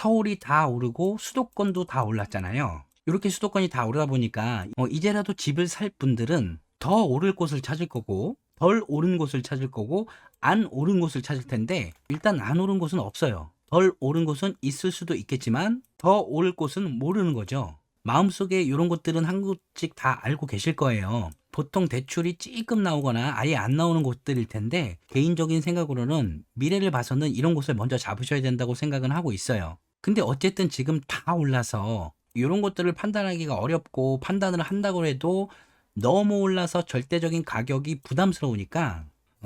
서울이 다 오르고 수도권도 다 올랐잖아요. 이렇게 수도권이 다 오르다 보니까 이제라도 집을 살 분들은 더 오를 곳을 찾을 거고 덜 오른 곳을 찾을 거고 안 오른 곳을 찾을 텐데 일단 안 오른 곳은 없어요. 덜 오른 곳은 있을 수도 있겠지만 더 오를 곳은 모르는 거죠. 마음속에 이런 것들은 한 곳씩 다 알고 계실 거예요. 보통 대출이 찔끔 나오거나 아예 안 나오는 곳들일 텐데 개인적인 생각으로는 미래를 봐서는 이런 곳을 먼저 잡으셔야 된다고 생각은 하고 있어요. 근데 어쨌든 지금 다 올라서 이런 것들을 판단하기가 어렵고 판단을 한다고 해도 너무 올라서 절대적인 가격이 부담스러우니까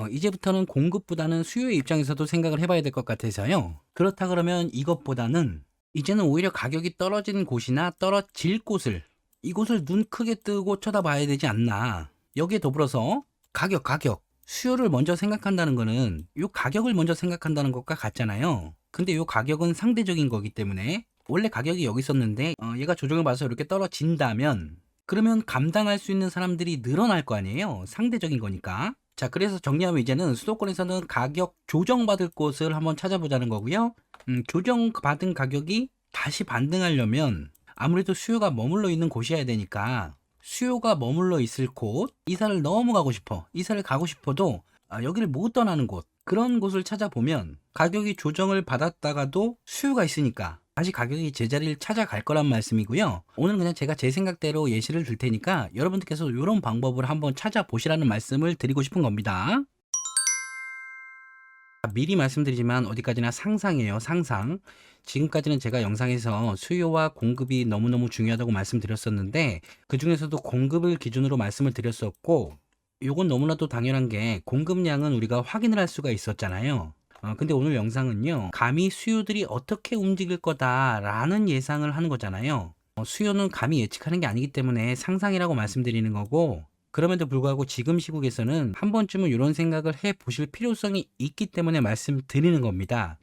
이제부터는 공급보다는 수요의 입장에서도 생각을 해봐야 될 것 같아서요. 그렇다 그러면 이것보다는 이제는 오히려 가격이 떨어진 곳이나 떨어질 곳을 이곳을 눈 크게 뜨고 쳐다봐야 되지 않나. 여기에 더불어서 가격 수요를 먼저 생각한다는 거는 이 가격을 먼저 생각한다는 것과 같잖아요. 근데 이 가격은 상대적인 거기 때문에 원래 가격이 여기 있었는데 얘가 조정을 받아서 이렇게 떨어진다면 그러면 감당할 수 있는 사람들이 늘어날 거 아니에요. 상대적인 거니까. 자, 그래서 정리하면 이제는 수도권에서는 가격 조정받을 곳을 한번 찾아보자는 거고요. 조정받은 가격이 다시 반등하려면 아무래도 수요가 머물러 있는 곳이어야 되니까 수요가 머물러 있을 곳, 이사를 너무 가고 싶어. 이사를 가고 싶어도 여기를 못 떠나는 곳, 그런 곳을 찾아보면 가격이 조정을 받았다가도 수요가 있으니까 다시 가격이 제자리를 찾아갈 거란 말씀이고요. 오늘 그냥 제가 제 생각대로 예시를 들 테니까 여러분들께서 이런 방법을 한번 찾아보시라는 말씀을 드리고 싶은 겁니다. 미리 말씀드리지만 어디까지나 상상이에요, 상상. 지금까지는 제가 영상에서 수요와 공급이 너무너무 중요하다고 말씀드렸었는데 그 중에서도 공급을 기준으로 말씀을 드렸었고 요건 너무나도 당연한 게 공급량은 우리가 확인을 할 수가 있었잖아요. 근데 오늘 영상은요, 감히 수요들이 어떻게 움직일 거다라는 예상을 하는 거잖아요. 수요는 감히 예측하는 게 아니기 때문에 상상이라고 말씀드리는 거고, 그럼에도 불구하고 지금 시국에서는 한 번쯤은 이런 생각을 해 보실 필요성이 있기 때문에 말씀드리는 겁니다.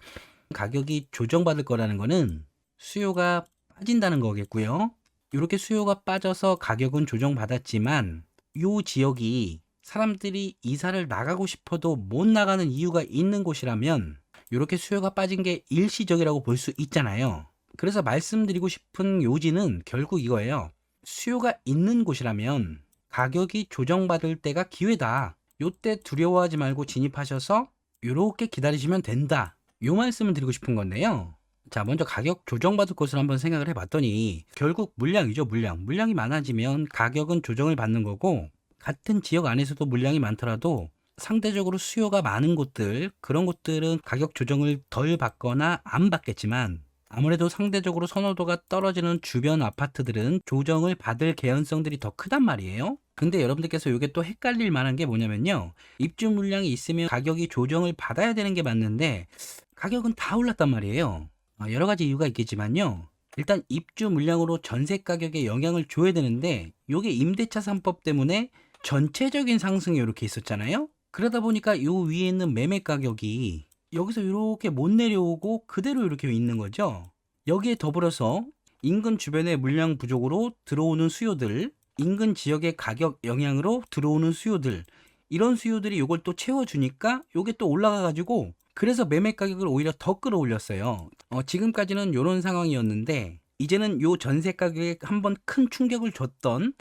가격이 조정받을 거라는 거는 수요가 빠진다는 거겠고요. 이렇게 수요가 빠져서 가격은 조정받았지만 이 지역이 사람들이 이사를 나가고 싶어도 못 나가는 이유가 있는 곳이라면 이렇게 수요가 빠진 게 일시적이라고 볼 수 있잖아요. 그래서 말씀드리고 싶은 요지는 결국 이거예요. 수요가 있는 곳이라면 가격이 조정받을 때가 기회다. 요때 두려워하지 말고 진입하셔서 이렇게 기다리시면 된다. 요 말씀을 드리고 싶은 건데요. 자, 먼저 가격 조정받을 곳을 한번 생각을 해봤더니 결국 물량이죠, 물량. 물량이 많아지면 가격은 조정을 받는 거고 같은 지역 안에서도 물량이 많더라도 상대적으로 수요가 많은 곳들, 그런 곳들은 가격 조정을 덜 받거나 안 받겠지만 아무래도 상대적으로 선호도가 떨어지는 주변 아파트들은 조정을 받을 개연성들이 더 크단 말이에요. 근데 여러분들께서 이게 또 헷갈릴 만한 게 뭐냐면요, 입주 물량이 있으면 가격이 조정을 받아야 되는 게 맞는데 가격은 다 올랐단 말이에요. 여러 가지 이유가 있겠지만요, 일단 입주 물량으로 전세 가격에 영향을 줘야 되는데 이게 임대차 3법 때문에 전체적인 상승이 이렇게 있었잖아요. 그러다 보니까 요 위에 있는 매매 가격이 여기서 이렇게 못 내려오고 그대로 이렇게 있는 거죠. 여기에 더불어서 인근 주변의 물량 부족으로 들어오는 수요들, 인근 지역의 가격 영향으로 들어오는 수요들, 이런 수요들이 이걸 또 채워주니까 이게 또 올라가가지고 그래서 매매 가격을 오히려 더 끌어올렸어요. 지금까지는 이런 상황이었는데 이제는 요 전세 가격에 한번 큰 충격을 줬던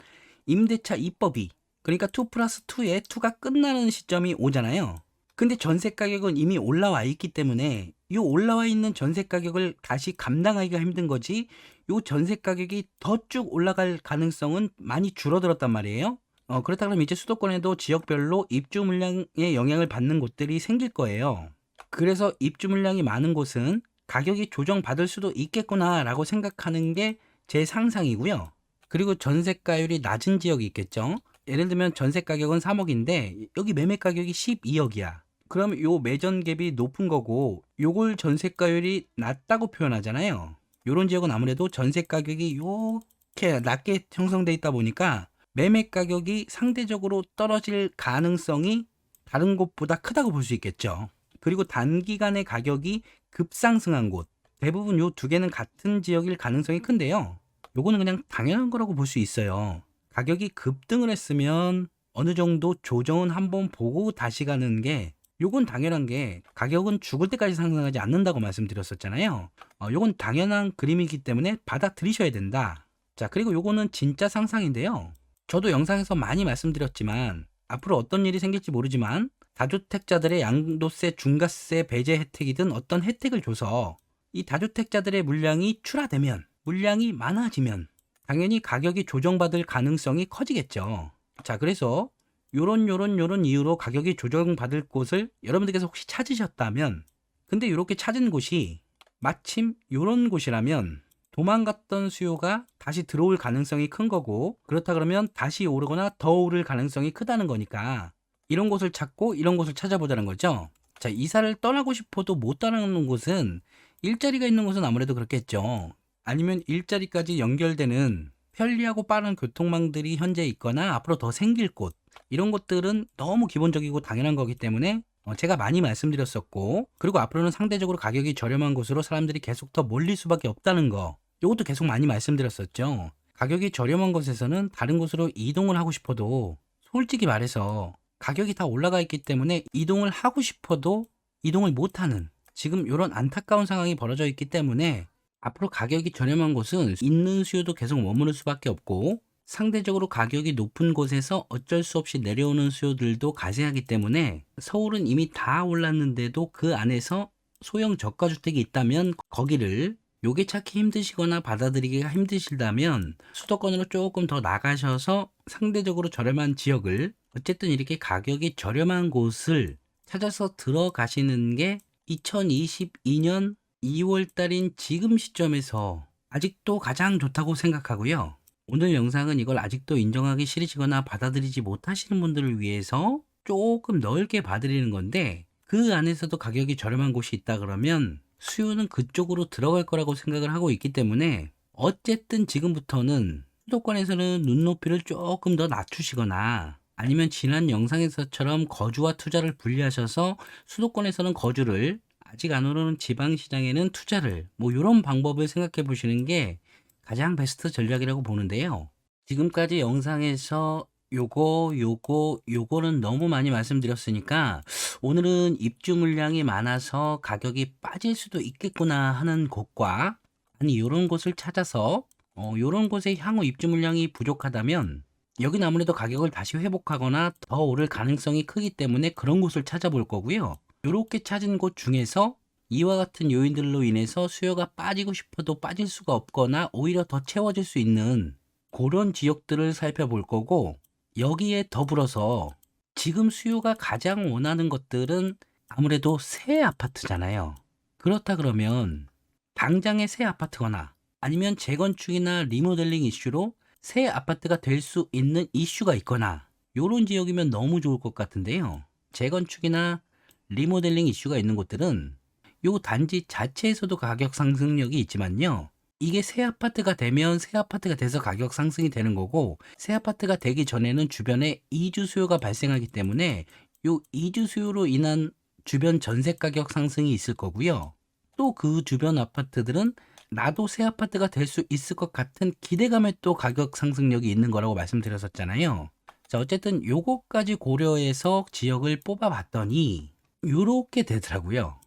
임대차 2법이, 그러니까 2 플러스 2에 2가 끝나는 시점이 오잖아요. 근데 전세 가격은 이미 올라와 있기 때문에 이 올라와 있는 전세 가격을 다시 감당하기가 힘든 거지, 이 전세 가격이 더 쭉 올라갈 가능성은 많이 줄어들었단 말이에요. 그렇다 그러면 이제 수도권에도 지역별로 입주 물량의 영향을 받는 곳들이 생길 거예요. 그래서 입주 물량이 많은 곳은 가격이 조정받을 수도 있겠구나라고 생각하는 게 제 상상이고요. 그리고 전세가율이 낮은 지역이 있겠죠. 예를 들면 전세 가격은 3억인데 여기 매매 가격이 12억이야. 그럼 요 매전 갭이 높은 거고 요걸 전세가율이 낮다고 표현하잖아요. 요런 지역은 아무래도 전세 가격이 이렇게 낮게 형성돼 있다 보니까 매매 가격이 상대적으로 떨어질 가능성이 다른 곳보다 크다고 볼 수 있겠죠. 그리고 단기간에 가격이 급상승한 곳, 대부분 요 두 개는 같은 지역일 가능성이 큰데요. 요거는 그냥 당연한 거라고 볼 수 있어요. 가격이 급등을 했으면 어느 정도 조정은 한번 보고 다시 가는 게 요건 당연한 게 가격은 죽을 때까지 상승하지 않는다고 말씀드렸었잖아요. 요건 당연한 그림이기 때문에 받아들이셔야 된다. 자, 그리고 요거는 진짜 상상인데요. 저도 영상에서 많이 말씀드렸지만 앞으로 어떤 일이 생길지 모르지만 다주택자들의 양도세, 중과세 배제 혜택이든 어떤 혜택을 줘서 이 다주택자들의 물량이 출하되면, 물량이 많아지면 당연히 가격이 조정받을 가능성이 커지겠죠. 자, 그래서 요런 이유로 가격이 조정받을 곳을 여러분들께서 혹시 찾으셨다면, 근데 요렇게 찾은 곳이 마침 요런 곳이라면 도망갔던 수요가 다시 들어올 가능성이 큰 거고, 그렇다 그러면 다시 오르거나 더 오를 가능성이 크다는 거니까 이런 곳을 찾고 이런 곳을 찾아보자는 거죠. 자, 이사를 떠나고 싶어도 못 떠나는 곳은, 일자리가 있는 곳은 아무래도 그렇겠죠. 아니면 일자리까지 연결되는 편리하고 빠른 교통망들이 현재 있거나 앞으로 더 생길 곳, 이런 것들은 너무 기본적이고 당연한 거기 때문에 제가 많이 말씀드렸었고, 그리고 앞으로는 상대적으로 가격이 저렴한 곳으로 사람들이 계속 더 몰릴 수밖에 없다는 거, 이것도 계속 많이 말씀드렸었죠. 가격이 저렴한 곳에서는 다른 곳으로 이동을 하고 싶어도 솔직히 말해서 가격이 다 올라가 있기 때문에 이동을 하고 싶어도 이동을 못하는, 지금 이런 안타까운 상황이 벌어져 있기 때문에 앞으로 가격이 저렴한 곳은 있는 수요도 계속 머무를 수밖에 없고, 상대적으로 가격이 높은 곳에서 어쩔 수 없이 내려오는 수요들도 가세하기 때문에, 서울은 이미 다 올랐는데도 그 안에서 소형 저가주택이 있다면 거기를 요게 찾기 힘드시거나 받아들이기가 힘드시다면 수도권으로 조금 더 나가셔서 상대적으로 저렴한 지역을, 어쨌든 이렇게 가격이 저렴한 곳을 찾아서 들어가시는 게 2022년 2월 달인 지금 시점에서 아직도 가장 좋다고 생각하고요. 오늘 영상은 이걸 아직도 인정하기 싫으시거나 받아들이지 못하시는 분들을 위해서 조금 넓게 봐드리는 건데, 그 안에서도 가격이 저렴한 곳이 있다 그러면 수요는 그쪽으로 들어갈 거라고 생각을 하고 있기 때문에, 어쨌든 지금부터는 수도권에서는 눈높이를 조금 더 낮추시거나, 아니면 지난 영상에서처럼 거주와 투자를 분리하셔서 수도권에서는 거주를, 아직 안 오르는 지방시장에는 투자를, 뭐 이런 방법을 생각해 보시는 게 가장 베스트 전략이라고 보는데요. 지금까지 영상에서 요거는 너무 많이 말씀드렸으니까 오늘은 입주 물량이 많아서 가격이 빠질 수도 있겠구나 하는 곳과, 아니 요런 곳을 찾아서 요런 곳에 향후 입주 물량이 부족하다면 여기는 아무래도 가격을 다시 회복하거나 더 오를 가능성이 크기 때문에 그런 곳을 찾아볼 거고요. 요렇게 찾은 곳 중에서 이와 같은 요인들로 인해서 수요가 빠지고 싶어도 빠질 수가 없거나 오히려 더 채워질 수 있는 그런 지역들을 살펴볼 거고, 여기에 더불어서 지금 수요가 가장 원하는 것들은 아무래도 새 아파트잖아요. 그렇다 그러면 당장의 새 아파트거나 아니면 재건축이나 리모델링 이슈로 새 아파트가 될 수 있는 이슈가 있거나, 요런 지역이면 너무 좋을 것 같은데요. 재건축이나 리모델링 이슈가 있는 곳들은 요 단지 자체에서도 가격 상승력이 있지만요, 이게 새 아파트가 되면 새 아파트가 돼서 가격 상승이 되는 거고, 새 아파트가 되기 전에는 주변에 이주 수요가 발생하기 때문에 요 이주 수요로 인한 주변 전세 가격 상승이 있을 거고요. 또 그 주변 아파트들은 나도 새 아파트가 될 수 있을 것 같은 기대감에 또 가격 상승력이 있는 거라고 말씀드렸었잖아요. 자, 어쨌든 요거까지 고려해서 지역을 뽑아봤더니 요렇게 되더라고요.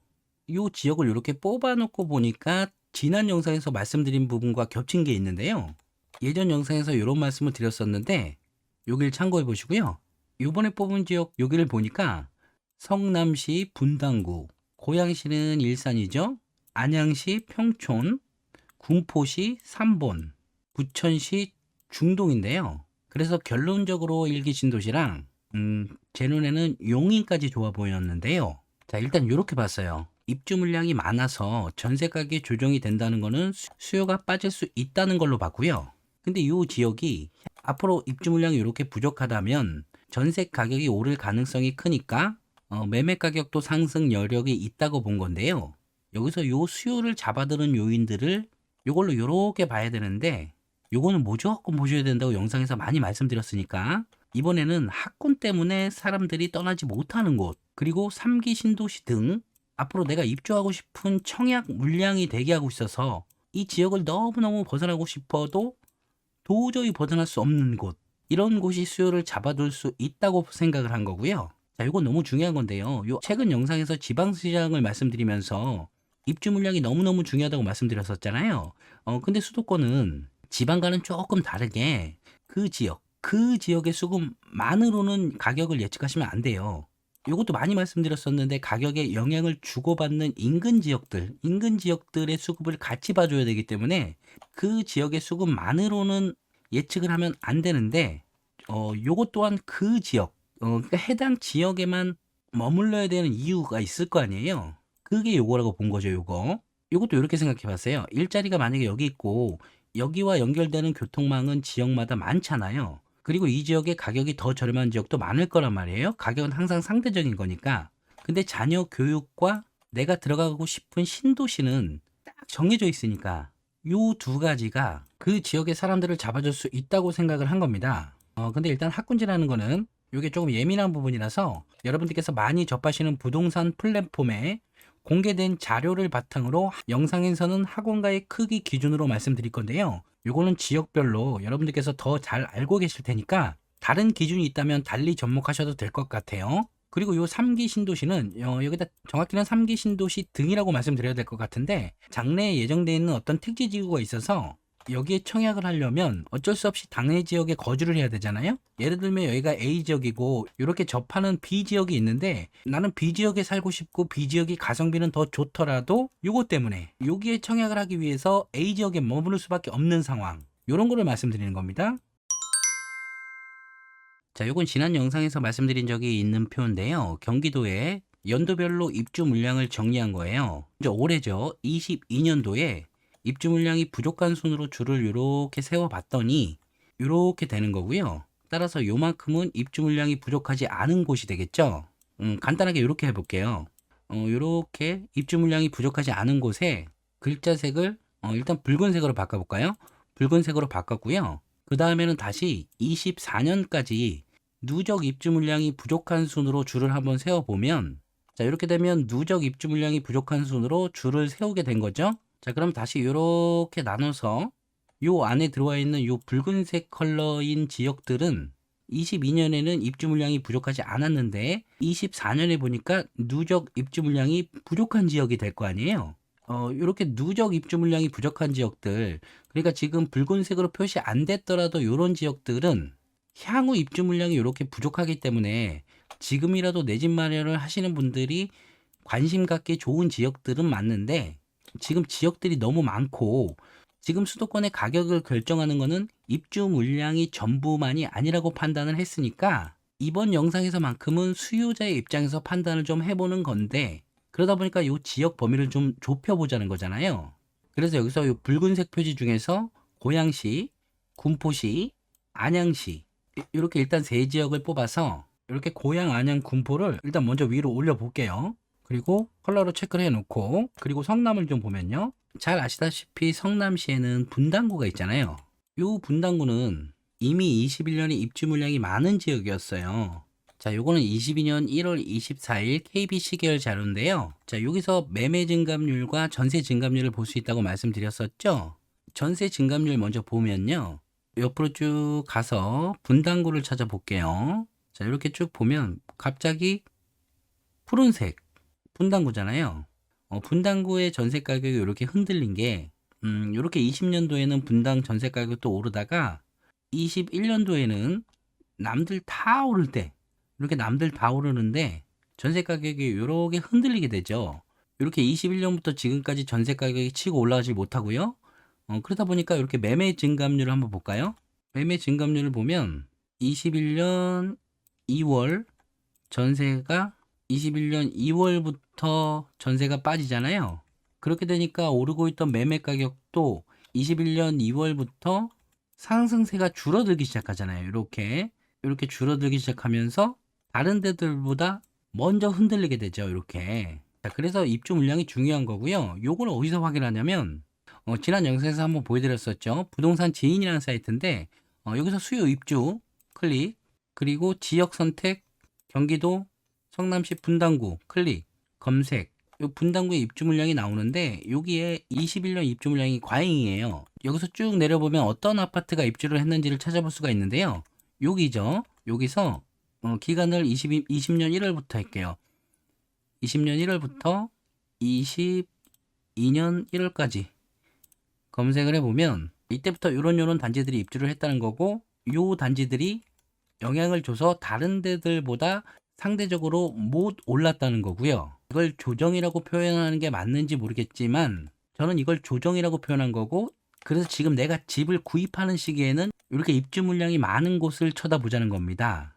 요 지역을 이렇게 뽑아놓고 보니까 지난 영상에서 말씀드린 부분과 겹친 게 있는데요. 예전 영상에서 이런 말씀을 드렸었는데 여기를 참고해 보시고요. 요번에 뽑은 지역 여기를 보니까 성남시 분당구, 고양시는 일산이죠. 안양시 평촌, 군포시 삼본, 부천시 중동인데요. 그래서 결론적으로 일기 신도시랑 제 눈에는 용인까지 좋아 보였는데요. 자, 일단 이렇게 봤어요. 입주 물량이 많아서 전세 가격이 조정이 된다는 거는 수요가 빠질 수 있다는 걸로 봤고요. 근데 이 지역이 앞으로 입주 물량이 이렇게 부족하다면 전세 가격이 오를 가능성이 크니까 매매 가격도 상승 여력이 있다고 본 건데요. 여기서 요 수요를 잡아드는 요인들을 요걸로 이렇게 봐야 되는데, 요거는 무조건 보셔야 된다고 영상에서 많이 말씀드렸으니까, 이번에는 학군 때문에 사람들이 떠나지 못하는 곳, 그리고 3기 신도시 등 앞으로 내가 입주하고 싶은 청약 물량이 대기하고 있어서 이 지역을 너무너무 벗어나고 싶어도 도저히 벗어날 수 없는 곳, 이런 곳이 수요를 잡아둘 수 있다고 생각을 한 거고요. 자, 이건 너무 중요한 건데요. 요 최근 영상에서 지방시장을 말씀드리면서 입주 물량이 너무너무 중요하다고 말씀드렸었잖아요. 근데 수도권은 지방과는 조금 다르게 그 지역의 수급만으로는 가격을 예측하시면 안 돼요. 요것도 많이 말씀드렸었는데 가격에 영향을 주고받는 인근 지역들의 수급을 같이 봐줘야 되기 때문에 그 지역의 수급만으로는 예측을 하면 안 되는데, 요것 또한 그 지역, 그러니까 해당 지역에만 머물러야 되는 이유가 있을 거 아니에요. 그게 요거라고 본 거죠, 요거. 요것도 요렇게 생각해 봤어요. 일자리가 만약에 여기 있고 여기와 연결되는 교통망은 지역마다 많잖아요. 그리고 이 지역의 가격이 더 저렴한 지역도 많을 거란 말이에요. 가격은 항상 상대적인 거니까. 근데 자녀 교육과 내가 들어가고 싶은 신도시는 딱 정해져 있으니까 요 두 가지가 그 지역의 사람들을 잡아줄 수 있다고 생각을 한 겁니다. 근데 일단 학군지라는 거는 이게 조금 예민한 부분이라서 여러분들께서 많이 접하시는 부동산 플랫폼에 공개된 자료를 바탕으로 영상에서는 학원가의 크기 기준으로 말씀드릴 건데요. 요거는 지역별로 여러분들께서 더 잘 알고 계실 테니까 다른 기준이 있다면 달리 접목하셔도 될 것 같아요. 그리고 요 3기 신도시는 여기다 정확히는 3기 신도시 등이라고 말씀드려야 될 것 같은데, 장래에 예정되어 있는 어떤 특지지구가 있어서 여기에 청약을 하려면 어쩔 수 없이 당해 지역에 거주를 해야 되잖아요. 예를 들면 여기가 A 지역이고 이렇게 접하는 B 지역이 있는데 나는 B 지역에 살고 싶고 B 지역이 가성비는 더 좋더라도 요것 때문에 여기에 청약을 하기 위해서 A 지역에 머무를 수밖에 없는 상황, 요런 거를 말씀드리는 겁니다. 자, 요건 지난 영상에서 말씀드린 적이 있는 표인데요. 경기도에 연도별로 입주 물량을 정리한 거예요. 이제 올해죠. 22년도에 입주 물량이 부족한 순으로 줄을 이렇게 세워봤더니 이렇게 되는 거고요. 따라서 요만큼은 입주 물량이 부족하지 않은 곳이 되겠죠. 간단하게 이렇게 해볼게요. 이렇게 입주 물량이 부족하지 않은 곳에 글자색을 일단 붉은색으로 바꿔볼까요? 붉은색으로 바꿨고요. 그 다음에는 다시 24년까지 누적 입주 물량이 부족한 순으로 줄을 한번 세워보면, 자, 이렇게 되면 누적 입주 물량이 부족한 순으로 줄을 세우게 된 거죠. 자, 그럼 다시 이렇게 나눠서 요 안에 들어와 있는 요 붉은색 컬러인 지역들은 22년에는 입주 물량이 부족하지 않았는데 24년에 보니까 누적 입주 물량이 부족한 지역이 될 거 아니에요. 이렇게 누적 입주 물량이 부족한 지역들, 그러니까 지금 붉은색으로 표시 안 됐더라도 이런 지역들은 향후 입주 물량이 이렇게 부족하기 때문에 지금이라도 내 집 마련을 하시는 분들이 관심 갖기 좋은 지역들은 맞는데, 지금 지역들이 너무 많고 지금 수도권의 가격을 결정하는 거는 입주 물량이 전부만이 아니라고 판단을 했으니까 이번 영상에서만큼은 수요자의 입장에서 판단을 좀 해보는 건데, 그러다 보니까 이 지역 범위를 좀 좁혀보자는 거잖아요. 그래서 여기서 이 붉은색 표지 중에서 고양시, 군포시, 안양시, 이렇게 일단 세 지역을 뽑아서 이렇게 고양, 안양, 군포를 일단 먼저 위로 올려 볼게요. 그리고 컬러로 체크를 해 놓고, 그리고 성남을 좀 보면요, 잘 아시다시피 성남시에는 분당구가 있잖아요. 이 분당구는 이미 21년에 입주 물량이 많은 지역이었어요. 자, 요거는 22년 1월 24일 KBC 계열 자료인데요. 자, 여기서 매매 증감률과 전세 증감률을 볼 수 있다고 말씀드렸었죠. 전세 증감률 먼저 보면요, 옆으로 쭉 가서 분당구를 찾아볼게요. 자, 이렇게 쭉 보면 갑자기 푸른색 분당구잖아요. 분당구의 전세 가격이 이렇게 흔들린 게, 이렇게 20년도에는 분당 전세 가격도 오르다가 21년도에는 남들 다 오를 때, 이렇게 남들 다 오르는데 전세 가격이 이렇게 흔들리게 되죠. 이렇게 21년부터 지금까지 전세 가격이 치고 올라가지 못하고요. 그러다 보니까 이렇게 매매 증감률을 한번 볼까요? 매매 증감률을 보면 21년 2월 전세가 21년 2월부터 전세가 빠지잖아요. 그렇게 되니까 오르고 있던 매매 가격도 21년 2월부터 상승세가 줄어들기 시작하잖아요. 이렇게 줄어들기 시작하면서 다른 데들보다 먼저 흔들리게 되죠. 이렇게. 자, 그래서 입주 물량이 중요한 거고요. 요걸 어디서 확인하냐면, 지난 영상에서 한번 보여드렸었죠. 부동산 지인이라는 사이트인데, 여기서 수요 입주 클릭, 그리고 지역 선택, 경기도 성남시 분당구 클릭, 검색, 요 분당구의 입주 물량이 나오는데 여기에 21년 입주 물량이 과잉이에요. 여기서 쭉 내려보면 어떤 아파트가 입주를 했는지를 찾아볼 수가 있는데요. 여기죠. 여기서 기간을 20년 1월부터 할게요. 20년 1월부터 22년 1월까지 검색을 해보면 이때부터 요런 단지들이 입주를 했다는 거고, 요 단지들이 영향을 줘서 다른 데들보다 상대적으로 못 올랐다는 거고요. 이걸 조정이라고 표현하는 게 맞는지 모르겠지만 저는 이걸 조정이라고 표현한 거고, 그래서 지금 내가 집을 구입하는 시기에는 이렇게 입주 물량이 많은 곳을 쳐다보자는 겁니다.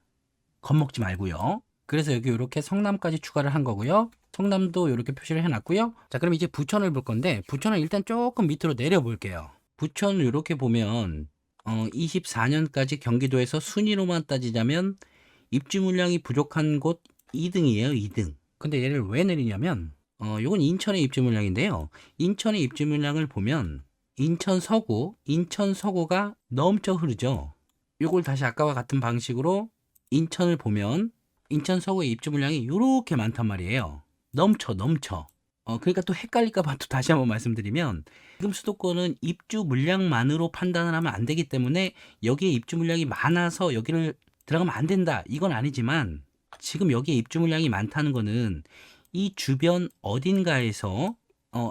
겁먹지 말고요. 그래서 여기 이렇게 성남까지 추가를 한 거고요. 성남도 이렇게 표시를 해놨고요. 자, 그럼 이제 부천을 볼 건데, 부천은 일단 조금 밑으로 내려 볼게요. 부천을 이렇게 보면 24년까지 경기도에서 순위로만 따지자면 입주 물량이 부족한 곳 2등이에요. 2등. 근데 얘를 왜 내리냐면 요건 인천의 입주 물량인데요. 인천의 입주 물량을 보면 인천 서구가 넘쳐 흐르죠. 요걸 다시 아까와 같은 방식으로 인천을 보면 인천 서구의 입주 물량이 이렇게 많단 말이에요. 넘쳐. 그러니까 또 헷갈릴까 봐 또 다시 한번 말씀드리면, 지금 수도권은 입주 물량만으로 판단을 하면 안 되기 때문에 여기에 입주 물량이 많아서 여기를 들어가면 안 된다, 이건 아니지만, 지금 여기에 입주 물량이 많다는 거는 이 주변 어딘가에서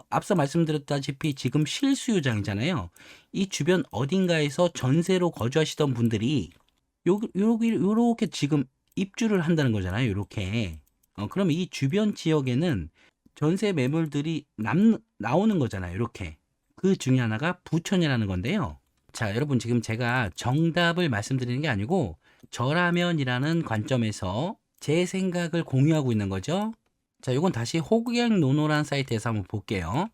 앞서 말씀드렸다시피 지금 실수요장이잖아요. 이 주변 어딘가에서 전세로 거주하시던 분들이 요렇게 지금 입주를 한다는 거잖아요. 요렇게. 그럼 이 주변 지역에는 전세 매물들이 나오는 거잖아요. 이렇게. 그 중에 하나가 부천이라는 건데요. 자, 여러분, 지금 제가 정답을 말씀드리는 게 아니고 저라면이라는 관점에서 제 생각을 공유하고 있는 거죠. 자, 요건 다시 호갱노노란 사이트에서 한번 볼게요.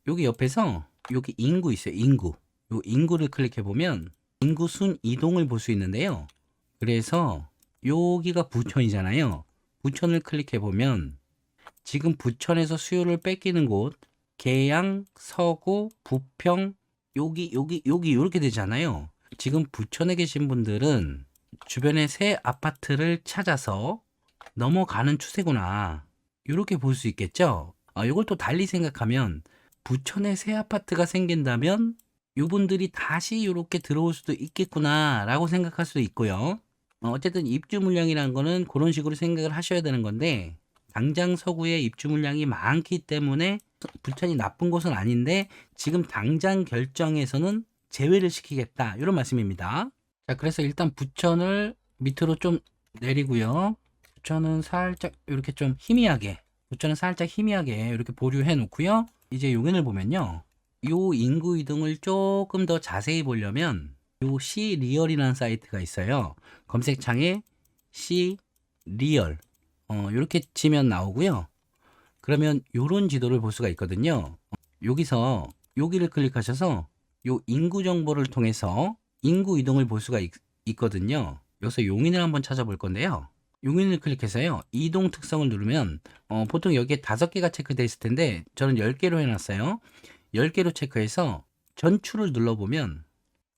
여기 옆에서 여기 인구 있어요. 인구. 요 인구를 클릭해 보면 인구 순 이동을 볼 수 있는데요. 그래서 여기가 부천이잖아요. 부천을 클릭해 보면 지금 부천에서 수요를 뺏기는 곳, 계양, 서구, 부평, 여기 이렇게 되잖아요. 지금 부천에 계신 분들은 주변에 새 아파트를 찾아서 넘어가는 추세구나, 이렇게 볼 수 있겠죠. 이걸 또 달리 생각하면 부천에 새 아파트가 생긴다면 이분들이 다시 이렇게 들어올 수도 있겠구나 라고 생각할 수도 있고요. 어쨌든 입주 물량이라는 거는 그런 식으로 생각을 하셔야 되는 건데, 당장 서구에 입주 물량이 많기 때문에 부천이 나쁜 곳은 아닌데 지금 당장 결정에서는 제외를 시키겠다, 이런 말씀입니다. 자, 그래서 일단 부천을 밑으로 좀 내리고요. 부천은 살짝 이렇게 좀 희미하게 이렇게 보류해 놓고요. 이제 용인을 보면요, 요 인구 이동을 조금 더 자세히 보려면 요 시리얼이라는 사이트가 있어요. 검색창에 시리얼 이렇게 치면 나오고요. 그러면 요런 지도를 볼 수가 있거든요. 여기서 여기를 클릭하셔서 요 인구 정보를 통해서 인구 이동을 볼 수가 있거든요. 여기서 용인을 한번 찾아볼 건데요. 용인을 클릭해서요, 이동 특성을 누르면 보통 여기에 5개가 체크되어 있을 텐데 저는 10개로 해놨어요. 10개로 체크해서 전출을 눌러보면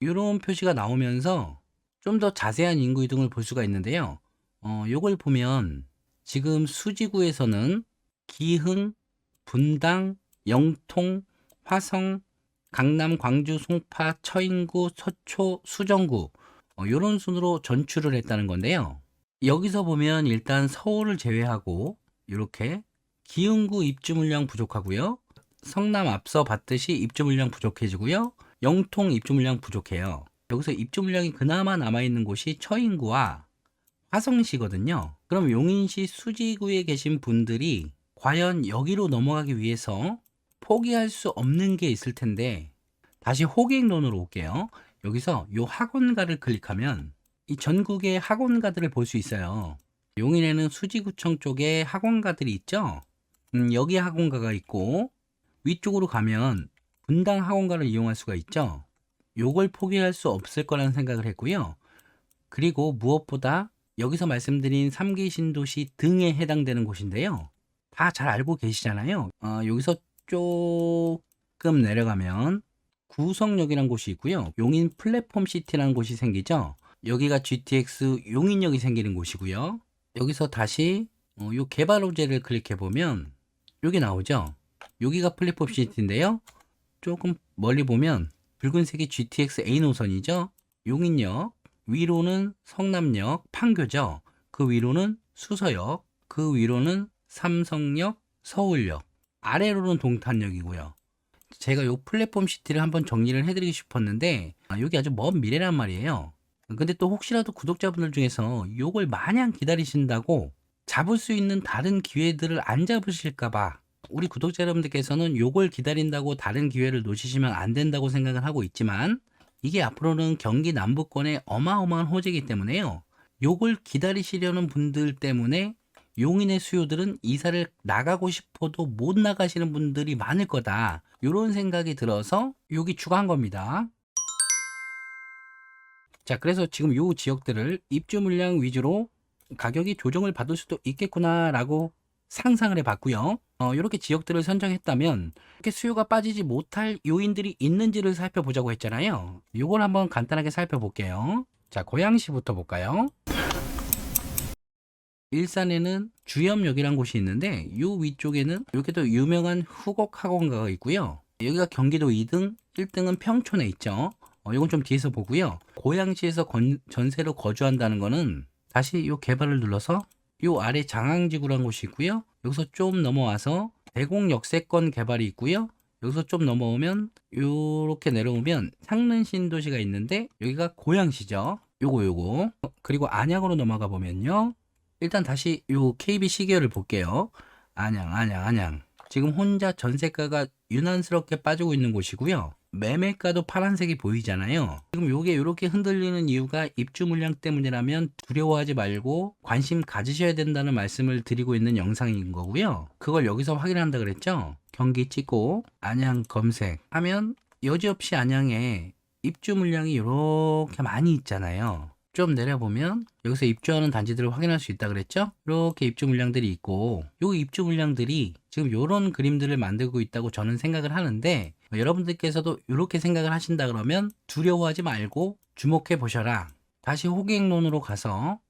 이런 표시가 나오면서 좀 더 자세한 인구 이동을 볼 수가 있는데요. 요걸 보면 지금 수지구에서는 기흥, 분당, 영통, 화성, 강남, 광주, 송파, 처인구, 서초, 수정구, 이런 순으로 전출을 했다는 건데요. 여기서 보면 일단 서울을 제외하고 이렇게 기흥구 입주 물량 부족하고요. 성남 앞서 봤듯이 입주 물량 부족해지고요. 영통 입주 물량 부족해요. 여기서 입주 물량이 그나마 남아있는 곳이 처인구와 화성시거든요. 그럼 용인시 수지구에 계신 분들이 과연 여기로 넘어가기 위해서 포기할 수 없는 게 있을 텐데, 다시 호갱론으로 올게요. 여기서 요 학원가를 클릭하면 이 전국의 학원가들을 볼 수 있어요. 용인에는 수지구청 쪽에 학원가들이 있죠. 여기 학원가가 있고, 위쪽으로 가면 분당 학원가를 이용할 수가 있죠. 요걸 포기할 수 없을 거라는 생각을 했고요. 그리고 무엇보다 여기서 말씀드린 3기 신도시 등에 해당되는 곳인데요. 다 잘 알고 계시잖아요. 여기서 조금 내려가면 구성역이라는 곳이 있고요. 용인 플랫폼 시티라는 곳이 생기죠. 여기가 GTX 용인역이 생기는 곳이고요. 여기서 다시 요 개발 호재를 클릭해 보면 여기 나오죠. 여기가 플랫폼 시티인데요. 조금 멀리 보면 붉은색이 GTX A 노선이죠. 용인역, 위로는 성남역, 판교죠. 그 위로는 수서역, 그 위로는 삼성역, 서울역, 아래로는 동탄역이고요. 제가 요 플랫폼 시티를 한번 정리를 해드리고 싶었는데 여기 아주 먼 미래란 말이에요. 근데 또 혹시라도 구독자분들 중에서 요걸 마냥 기다리신다고 잡을 수 있는 다른 기회들을 안 잡으실까봐 우리 구독자 여러분들께서는 요걸 기다린다고 다른 기회를 놓치시면 안 된다고 생각을 하고 있지만, 이게 앞으로는 경기 남부권의 어마어마한 호재이기 때문에요. 요걸 기다리시려는 분들 때문에 용인의 수요들은 이사를 나가고 싶어도 못 나가시는 분들이 많을 거다, 이런 생각이 들어서 여기 추가한 겁니다. 자, 그래서 지금 요 지역들을 입주 물량 위주로 가격이 조정을 받을 수도 있겠구나 라고 상상을 해봤고요. 이렇게 지역들을 선정했다면 이렇게 수요가 빠지지 못할 요인들이 있는지를 살펴보자고 했잖아요. 요걸 한번 간단하게 살펴볼게요. 자, 고양시부터 볼까요? 일산에는 주염역이란 곳이 있는데 요 위쪽에는 이렇게 또 유명한 후곡 학원가가 있고요. 여기가 경기도 2등, 1등은 평촌에 있죠. 이건 좀 뒤에서 보고요. 고양시에서 전세로 거주한다는 거는 다시 요 개발을 눌러서 요 아래 장항지구라는 곳이 있고요. 여기서 좀 넘어와서 대곡 역세권 개발이 있고요. 여기서 좀 넘어오면 요렇게 내려오면 창릉 신도시가 있는데 여기가 고양시죠. 요거 그리고 안양으로 넘어가 보면요. 일단 다시 요 KB 시계열을 볼게요. 안양. 지금 혼자 전세가가 유난스럽게 빠지고 있는 곳이고요. 매매가도 파란색이 보이잖아요. 지금 요게 이렇게 흔들리는 이유가 입주 물량 때문이라면 두려워하지 말고 관심 가지셔야 된다는 말씀을 드리고 있는 영상인 거고요. 그걸 여기서 확인한다 그랬죠. 경기 찍고 안양 검색하면 여지없이 안양에 입주 물량이 이렇게 많이 있잖아요. 좀 내려보면 여기서 입주하는 단지들을 확인할 수 있다 그랬죠. 이렇게 입주 물량들이 있고, 요 입주 물량들이 지금 이런 그림들을 만들고 있다고 저는 생각을 하는데, 여러분들께서도 이렇게 생각을 하신다 그러면 두려워하지 말고 주목해 보셔라. 다시 호객론으로 가서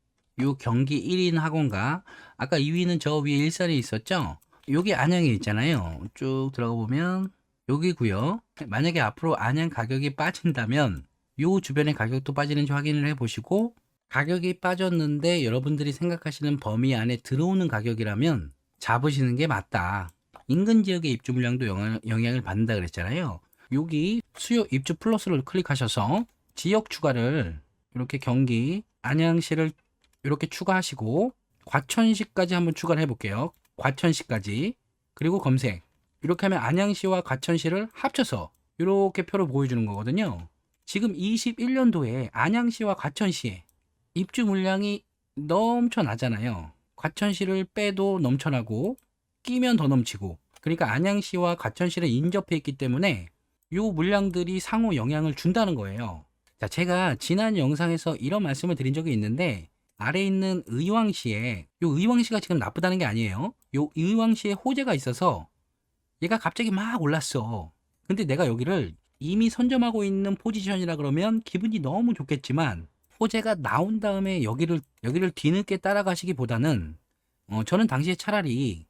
요 경기 1인 학원가, 아까 2위는 저 위에 일산에 있었죠. 여기 안양에 있잖아요. 쭉 들어가 보면 여기고요. 만약에 앞으로 안양 가격이 빠진다면 요 주변의 가격도 빠지는지 확인을 해 보시고, 가격이 빠졌는데 여러분들이 생각하시는 범위 안에 들어오는 가격이라면 잡으시는 게 맞다. 인근 지역의 입주 물량도 영향을 받는다 그랬잖아요. 여기 수요 입주 플러스를 클릭하셔서 지역 추가를 이렇게 경기 안양시를 이렇게 추가하시고 과천시까지 한번 추가를 해볼게요. 과천시까지. 그리고 검색. 이렇게 하면 안양시와 과천시를 합쳐서 이렇게 표를 보여주는 거거든요. 지금 21년도에 안양시와 과천시에 입주 물량이 넘쳐나잖아요. 과천시를 빼도 넘쳐나고 끼면 더 넘치고, 그러니까 안양시와 과천시를 인접해 있기 때문에 요 물량들이 상호 영향을 준다는 거예요. 자, 제가 지난 영상에서 이런 말씀을 드린 적이 있는데, 아래 있는 의왕시에, 요 의왕시가 지금 나쁘다는 게 아니에요. 요 의왕시에 호재가 있어서 얘가 갑자기 막 올랐어. 근데 내가 여기를 이미 선점하고 있는 포지션이라 그러면 기분이 너무 좋겠지만, 호재가 나온 다음에 여기를 뒤늦게 따라가시기보다는 저는 당시에 차라리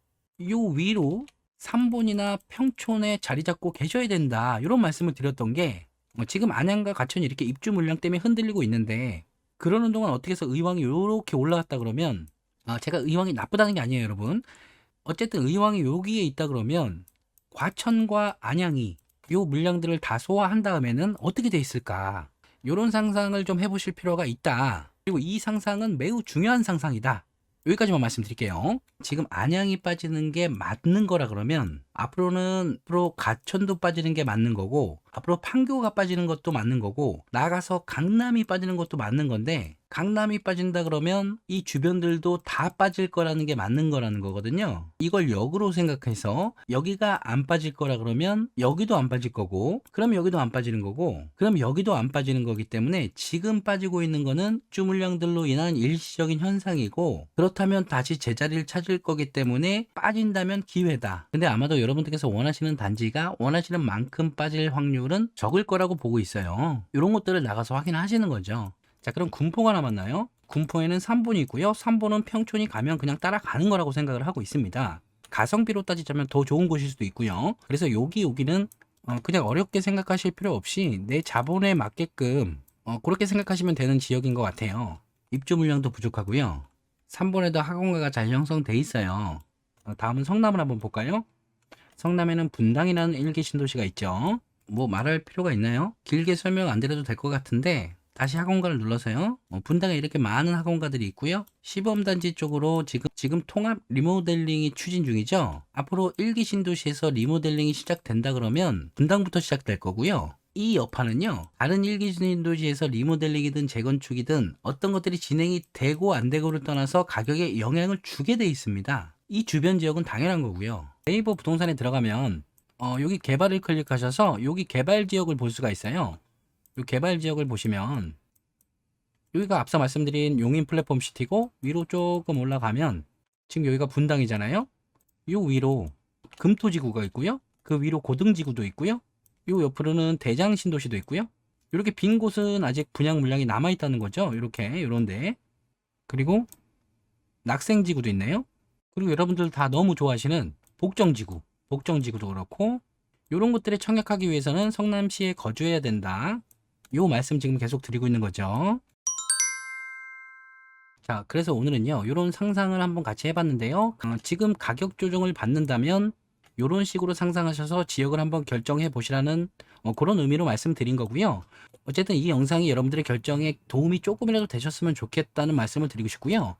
요 위로 3본이나 평촌에 자리 잡고 계셔야 된다, 이런 말씀을 드렸던 게, 지금 안양과 과천이 이렇게 입주 물량 때문에 흔들리고 있는데, 그러는 동안 어떻게 해서 의왕이 이렇게 올라갔다 그러면, 제가 의왕이 나쁘다는 게 아니에요, 여러분. 어쨌든 의왕이 여기에 있다 그러면 과천과 안양이 요 물량들을 다 소화한 다음에는 어떻게 돼 있을까, 이런 상상을 좀 해보실 필요가 있다. 그리고 이 상상은 매우 중요한 상상이다. 여기까지만 말씀드릴게요. 지금 안양이 빠지는 게 맞는 거라 그러면 앞으로 가천도 빠지는 게 맞는 거고, 앞으로 판교가 빠지는 것도 맞는 거고, 나가서 강남이 빠지는 것도 맞는 건데, 강남이 빠진다 그러면 이 주변들도 다 빠질 거라는 게 맞는 거라는 거거든요. 이걸 역으로 생각해서 여기가 안 빠질 거라 그러면 여기도 안 빠질 거고, 그럼 여기도 안 빠지는 거고, 그럼 여기도 안 빠지는 거기 때문에 지금 빠지고 있는 거는 주물량들로 인한 일시적인 현상이고, 그렇다면 다시 제자리를 찾을 거기 때문에 빠진다면 기회다. 근데 아마도 여러분들께서 원하시는 단지가 원하시는 만큼 빠질 확률은 적을 거라고 보고 있어요. 이런 것들을 나가서 확인하시는 거죠. 자, 그럼 군포가 남았나요? 군포에는 3본이 있고요. 3본은 평촌이 가면 그냥 따라가는 거라고 생각을 하고 있습니다. 가성비로 따지자면 더 좋은 곳일 수도 있고요. 그래서 여기는 그냥 어렵게 생각하실 필요 없이 내 자본에 맞게끔 그렇게 생각하시면 되는 지역인 것 같아요. 입주 물량도 부족하고요. 3번에도 학원가가 잘 형성돼 있어요. 다음은 성남을 한번 볼까요? 성남에는 분당이라는 일기 신도시가 있죠. 뭐 말할 필요가 있나요? 길게 설명 안 드려도 될 것 같은데 다시 학원가를 눌러서요. 분당에 이렇게 많은 학원가들이 있고요. 시범단지 쪽으로 지금 통합 리모델링이 추진 중이죠. 앞으로 일기 신도시에서 리모델링이 시작된다 그러면 분당부터 시작될 거고요. 이 여파는요, 다른 일기 신도시에서 리모델링이든 재건축이든 어떤 것들이 진행이 되고 안 되고를 떠나서 가격에 영향을 주게 돼 있습니다. 이 주변 지역은 당연한 거고요. 네이버 부동산에 들어가면 여기 개발을 클릭하셔서 여기 개발 지역을 볼 수가 있어요. 이 개발 지역을 보시면 여기가 앞서 말씀드린 용인 플랫폼 시티고, 위로 조금 올라가면 지금 여기가 분당이잖아요. 요 위로 금토지구가 있고요. 그 위로 고등지구도 있고요. 요 옆으로는 대장 신도시도 있고요. 이렇게 빈 곳은 아직 분양 물량이 남아 있다는 거죠. 이렇게 요런데. 그리고 낙생지구도 있네요. 그리고 여러분들 다 너무 좋아하시는 복정지구도 그렇고, 이런 것들에 청약하기 위해서는 성남시에 거주해야 된다. 요 말씀 지금 계속 드리고 있는 거죠. 자, 그래서 오늘은요, 이런 상상을 한번 같이 해봤는데요. 지금 가격 조정을 받는다면 이런 식으로 상상하셔서 지역을 한번 결정해 보시라는 그런 의미로 말씀드린 거고요. 어쨌든 이 영상이 여러분들의 결정에 도움이 조금이라도 되셨으면 좋겠다는 말씀을 드리고 싶고요.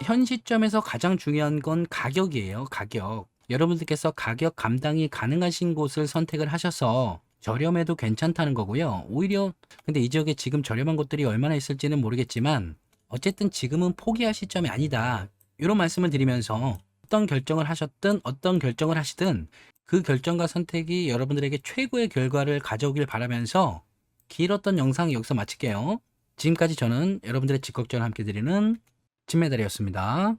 현 시점에서 가장 중요한 건 가격이에요. 가격. 여러분들께서 가격 감당이 가능하신 곳을 선택을 하셔서 저렴해도 괜찮다는 거고요. 오히려 근데 이 지역에 지금 저렴한 곳들이 얼마나 있을지는 모르겠지만 어쨌든 지금은 포기할 시점이 아니다. 이런 말씀을 드리면서 어떤 결정을 하셨든 어떤 결정을 하시든 그 결정과 선택이 여러분들에게 최고의 결과를 가져오길 바라면서 길었던 영상 여기서 마칠게요. 지금까지 저는 여러분들의 직걱정을 함께 드리는 진메달이었습니다.